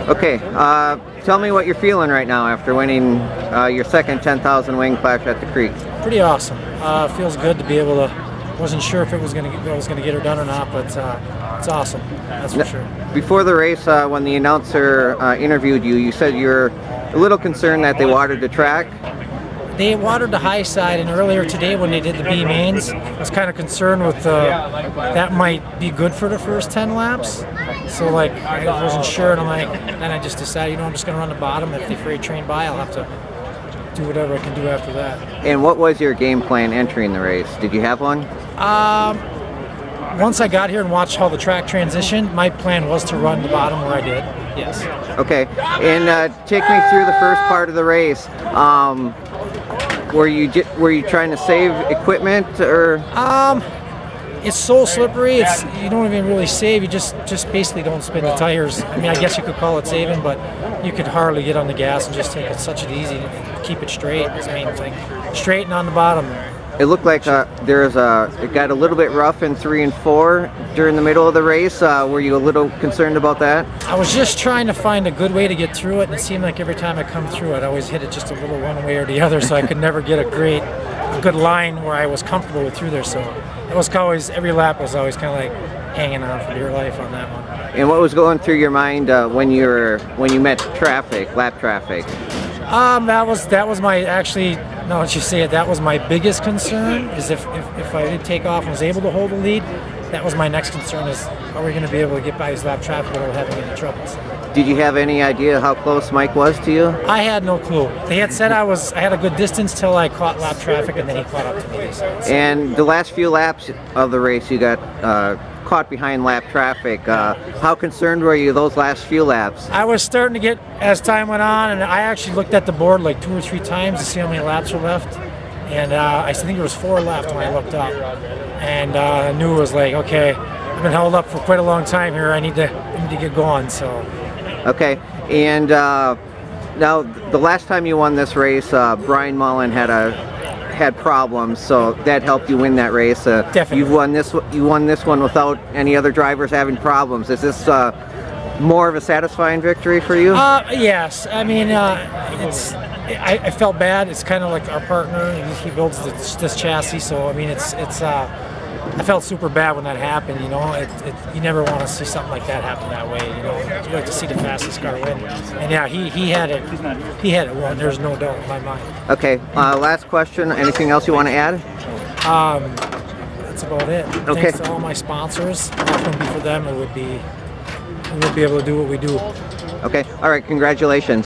Okay, tell me what you're feeling right now after winning your second 10,000 wing clash at the Creek. Pretty awesome. Feels good to be able to. Wasn't sure if I was going to get her done or not, but it's awesome. That's for sure. Before the race, when the announcer interviewed you, you said you're a little concerned that they watered the track. They watered the high side, and earlier today when they did the B mains, I was kind of concerned with that might be good for the first 10 laps. So like I wasn't sure, and then I just decided, I'm just going to run the bottom. If the freight train by, I'll have to do whatever I can do after that. And what was your game plan entering the race? Did you have one? Once I got here and watched how the track transitioned, my plan was to run the bottom where I did. Yes. Okay, and take me through the first part of the race. Were you trying to save equipment, or? It's so slippery. You don't even really save. You just basically don't spin the tires. I mean, I guess you could call it saving, but you could hardly get on the gas and just take it such an easy and keep it straight. That's the main thing. Straight and on the bottom. It looked like it got a little bit rough in 3 and 4 during the middle of the race. Were you a little concerned about that? I was just trying to find a good way to get through it, and it seemed like every time I come through, I'd always hit it just a little one way or the other, so I could never get a good line where I was comfortable with through there. So it was always, every lap was always kind of like hanging on for dear life on that one. And what was going through your mind when you met traffic, lap traffic? That was my, actually, now that you say it, that was my biggest concern, is if I did take off and was able to hold the lead, that was my next concern, is are we going to be able to get by his lap traffic without having any troubles. Did you have any idea how close Mike was to you? I had no clue. They had said I had a good distance till I caught lap traffic, and then he caught up to me. So. And the last few laps of the race, you got caught behind lap traffic. How concerned were you those last few laps? I was starting to get, as time went on, and I actually looked at the board like 2 or 3 times to see how many laps were left. And I think there was 4 left when I looked up. And I knew it was like, okay, I've been held up for quite a long time here. I need to get going. So. Okay, and now the last time you won this race, Brian Mullen had problems, so that helped you win that race. Definitely. You won this one without any other drivers having problems. Is this more of a satisfying victory for you? Yes. I mean, I felt bad. It's kind of like our partner. He builds this chassis, so I mean, I felt super bad when that happened. You never want to see something like that happen that way. You like to see the fastest car win. And yeah, he had it. He had it won. There's no doubt in my mind. Okay. Last question. Anything else you want to add? That's about it. Okay. Thanks to all my sponsors. If it wouldn't be for them, we would be able to do what we do. Okay. All right. Congratulations.